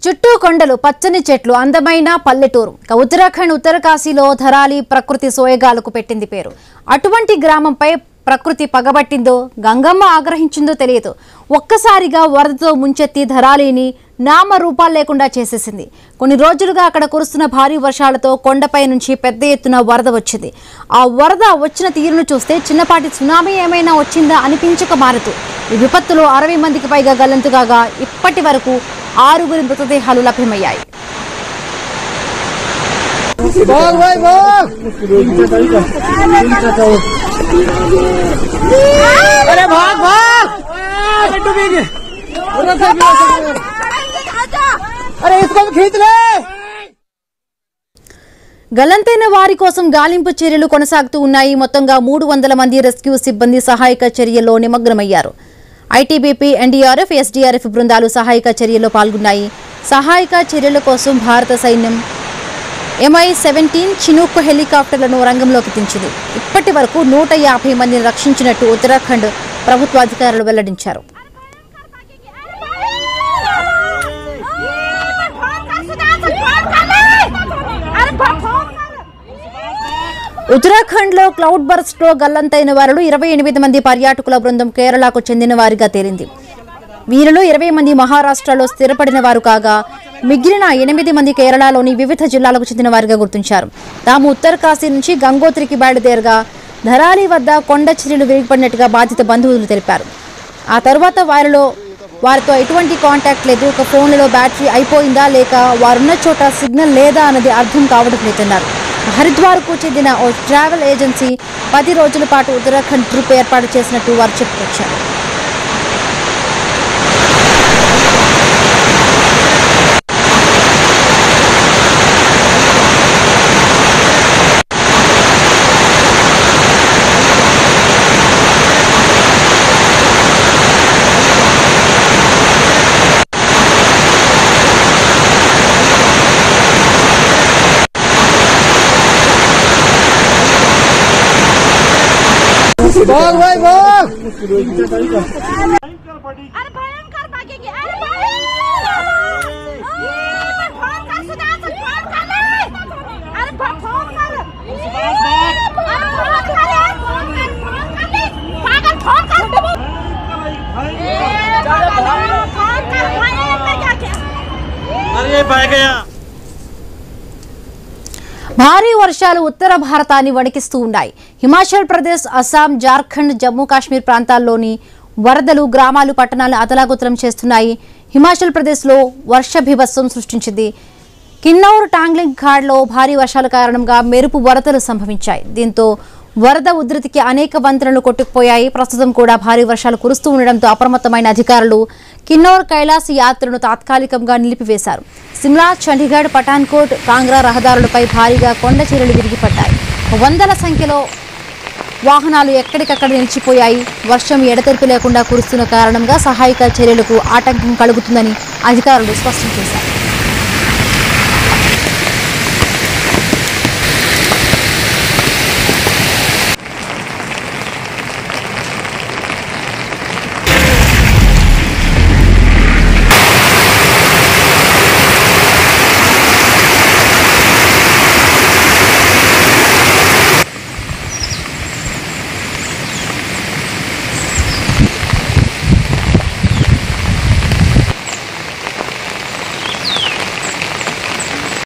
చుట్టూ కొండలు పచ్చని చెట్లు అందమైన పల్లెటూరు ఉత్తరాఖండ్ ఉత్తరకాశీలో ధరాలి ప్రకృతి సోయగాలకు పెట్టింది పేరు. అటువంటి గ్రామంపై ప్రకృతి పగబట్టిందో గంగమ్మ ఆగ్రహించిందో తెలియదు. ఒక్కసారిగా వరదతో ముంచెత్తి ధరాలిని నామరూపాలు లేకుండా చేసేసింది. కొన్ని రోజులుగా అక్కడ కురుస్తున్న భారీ వర్షాలతో కొండపై నుంచి పెద్ద ఎత్తున వరద వచ్చింది. ఆ వరద వచ్చిన తీరును చూస్తే చిన్నపాటి సునామీ ఏమైనా వచ్చిందా అనిపించక మారదు. ఈ విపత్తులో 60 మందికి పైగా గల్లంతు కాగా ఇప్పటి వరకు 6 మృతదేహాలు లభ్యమయ్యాయి. గల్లంతైన వారి కోసం గాలింపు చర్యలు కొనసాగుతూ ఉన్నాయి. మొత్తంగా 300 మంది రెస్క్యూ సిబ్బంది సహాయక చర్యల్లో నిమగ్నమయ్యారు. ఐటీబీపీ, ఎన్డీఆర్ఎఫ్, ఎస్డీఆర్ఎఫ్ బృందాలు సహాయక చర్యల్లో పాల్గొన్నాయి. సహాయక చర్యల కోసం భారత సైన్యం MI-17 చినూక్ హెలికాప్టర్లను రంగంలోకి దించింది. ఇప్పటి వరకు 150 మందిని రక్షించినట్టు ఉత్తరాఖండ్ ప్రభుత్వ అధికారులు వెల్లడించారు. ఉత్తరాఖండ్ లో క్లౌడ్ బర్స్ట్ లో గల్లంతైన వారిలో 28 మంది పర్యాటకుల బృందం కేరళకు చెందిన వారిగా తేలింది. వీరిలో 20 మంది మహారాష్ట్రలో స్థిరపడిన వారు కాగా మిగిలిన 8 మంది కేరళలోని వివిధ జిల్లాలకు చెందిన వారిగా గుర్తించారు. తాము ఉత్తరకాశీ నుంచి గంగోత్రికి బయలుదేరగా ధరాలి వద్ద కొండ చర్యలు విరిగిపడినట్టుగా బాధిత బంధువులు తెలిపారు. ఆ తర్వాత వారితో ఎటువంటి కాంటాక్ట్ లేదు. ఒక ఫోన్లలో బ్యాటరీ అయిపోయిందా లేక వారున్న చోట సిగ్నల్ లేదా అన్నది అర్థం కావడం లేదన్నారు. హరిద్వార్కు చెందిన ఓ ట్రావెల్ ఏజెన్సీ 10 రోజుల పాటు ఉత్తరాఖండ్ ట్రిప్ ఏర్పాటు చేసినట్టు వారు చెప్పుకొచ్చారు. భారీ వర్షాలు ఉత్తర భారతాన్ని వణికిస్తూ ఉన్నాయి. హిమాచల్ ప్రదేశ్, అస్సాం, జార్ఖండ్, జమ్మూ కాశ్మీర్ ప్రాంతాల్లోని వరదలు గ్రామాలు, పట్టణాలను అతలాకుతలం చేస్తున్నాయి. హిమాచల్ ప్రదేశ్లో వర్ష బీభత్సం సృష్టించింది. కిన్నౌర్, టాంగ్లింగ్ ఘాట్లో భారీ వర్షాల కారణంగా మెరుపు వరదలు సంభవించాయి. దీంతో వరద ఉధృతికి అనేక వంతెనలు కొట్టుకుపోయాయి. ప్రస్తుతం కూడా భారీ వర్షాలు కురుస్తూ ఉండడంతో అప్రమత్తమైన అధికారులు కిన్నౌర్ కైలాస్ యాత్రను తాత్కాలికంగా నిలిపివేశారు. సిమ్లా, చండీగఢ్, పఠాన్కోట్, కాంగ్రా రహదారులపై భారీగా కొండ చర్యలు విరిగిపడ్డాయి. వందల సంఖ్యలో వాహనాలు ఎక్కడికక్కడ నిలిచిపోయాయి. వర్షం ఎడతెరిపి లేకుండా కురుస్తున్న కారణంగా సహాయక చర్యలకు ఆటంకం కలుగుతుందని అధికారులు స్పష్టం చేశారు.